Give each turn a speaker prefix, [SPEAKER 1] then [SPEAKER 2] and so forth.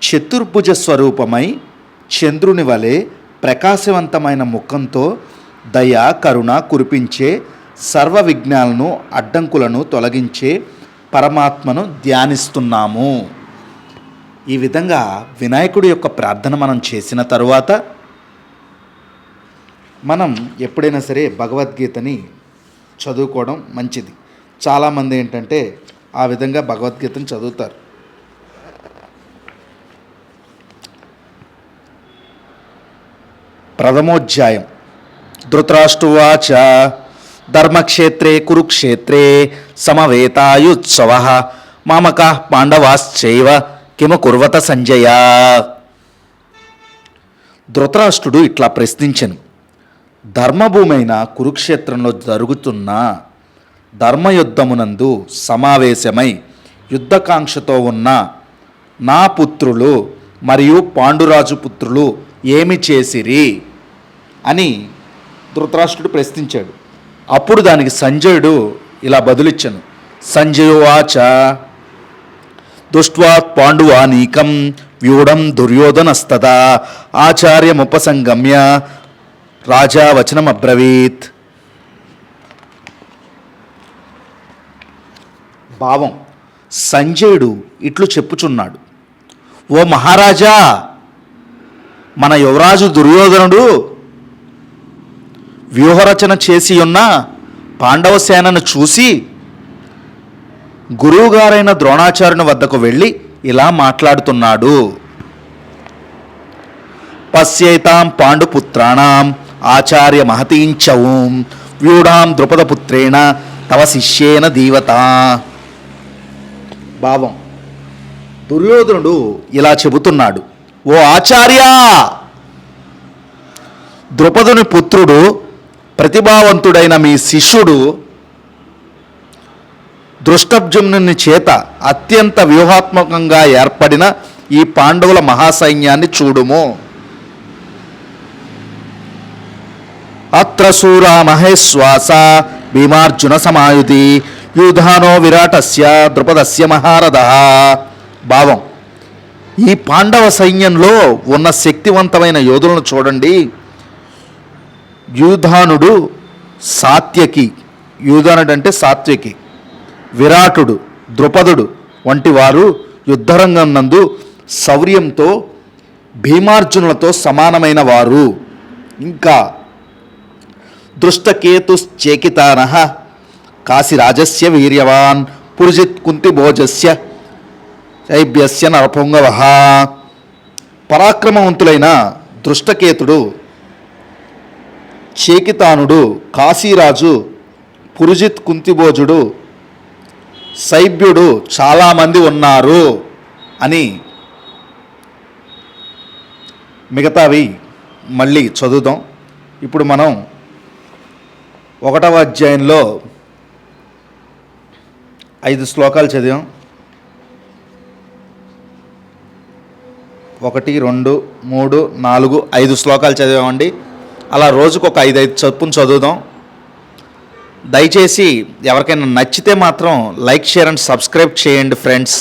[SPEAKER 1] చతుర్భుజ స్వరూపమై చంద్రుని వలె ప్రకాశవంతమైన ముఖంతో దయ కరుణ కురిపించే సర్వ విఘ్నాలను అడ్డంకులను తొలగించే పరమాత్మను ధ్యానిస్తున్నాము. ఈ విధంగా వినాయకుడి యొక్క ప్రార్థన మనం చేసిన తరువాత మనం ఎప్పుడైనా సరే భగవద్గీతని చదువుకోవడం మంచిది. చాలామంది ఏంటంటే ఆ విధంగా భగవద్గీతను చదువుతారు. ప్రథమోధ్యాయం. ధృతరాష్ట్రువాచ ధర్మక్షేత్రే కురుక్షేత్రే సమవేతాయుత్సవః మామకాః పాండవాశ్చైవ కిమ కుర్వత సంజయ. ధృతరాష్ట్రుడు ఇట్లా ప్రశ్నించెను. ధర్మభూమైన కురుక్షేత్రంలో జరుగుతున్న ధర్మయుద్ధమునందు సమావేశమై యుద్ధకాంక్షతో ఉన్న నా పుత్రులు మరియు పాండురాజు పుత్రులు ఏమి చేసిరి అని ధృతరాష్ట్రుడు ప్రశ్నించాడు. అప్పుడు దానికి సంజయుడు ఇలా బదులిచ్చాను. సంజయువాచ దుష్ట్వా పాండువానీకం వ్యూఢం దుర్యోధనస్తదా ఆచార్యముపసంగమ్య రాజా వచనమబ్రవీత్. భావం: సంజయుడు ఇట్లు చెప్పుచున్నాడు, ఓ మహారాజా, మన యువరాజు దుర్యోధనుడు వ్యూహరచన చేసి ఉన్న పాండవ సేనను చూసి గురువుగారైన ద్రోణాచార్యుని వద్దకు వెళ్ళి ఇలా మాట్లాడుతున్నాడు. పశ్యైతాం పాండుపుత్రాణం ఆచార్య మహతీంచవం వ్యూఢాం ద్రుపదపుత్రేణ తవ శిష్యేన దీవత. భావం: దుర్యోధనుడు ఇలా చెబుతున్నాడు, ఓ ఆచార్య, ద్రుపదుని పుత్రుడు ప్రతిభావంతుడైన మీ శిష్యుడు దృష్టబ్జుమ్నుని చేత అత్యంత వ్యూహాత్మకంగా ఏర్పడిన ఈ పాండవుల మహాసైన్యాన్ని చూడుము. అత్ర శూరా మహేశ్వాస భీమార్జున సమాయుధి యూధానో విరాటస్య ద్రుపదస్య మహారథః. భావం: ఈ పాండవ సైన్యంలో ఉన్న శక్తివంతమైన యోధులను చూడండి. యూధానుడు సాత్యకి, యూధానుడు అంటే సాత్వికి, విరాటుడు, ద్రుపదుడు వంటి వారు యుద్ధరంగం నందు శౌర్యంతో భీమార్జునులతో సమానమైన వారు. ఇంకా దృష్టకేతుశ్చేకితానః కాశీరాజస్య వీర్యవాన్ పురుజిత్ కుంతిభోజస్య శైభ్యస్య నరపుంగవః. పరాక్రమవంతులైన దృష్టకేతుడు, చేకితానుడు, కాశీరాజు, పురుజిత్ కుంతిభోజుడు, శైభ్యుడు చాలామంది ఉన్నారు అని మిగతావి మళ్ళీ చదువుదాం. ఇప్పుడు మనం 1వ అధ్యాయంలో 5 శ్లోకాలు చదివాం. 1, 2, 3, 4, 5 శ్లోకాలు చదివామండి. అలా రోజుకు ఒక 5 చొప్పున చదువుదాం. దయచేసి ఎవరికైనా నచ్చితే మాత్రం లైక్, షేర్ అండ్ సబ్స్క్రైబ్ చేయండి ఫ్రెండ్స్.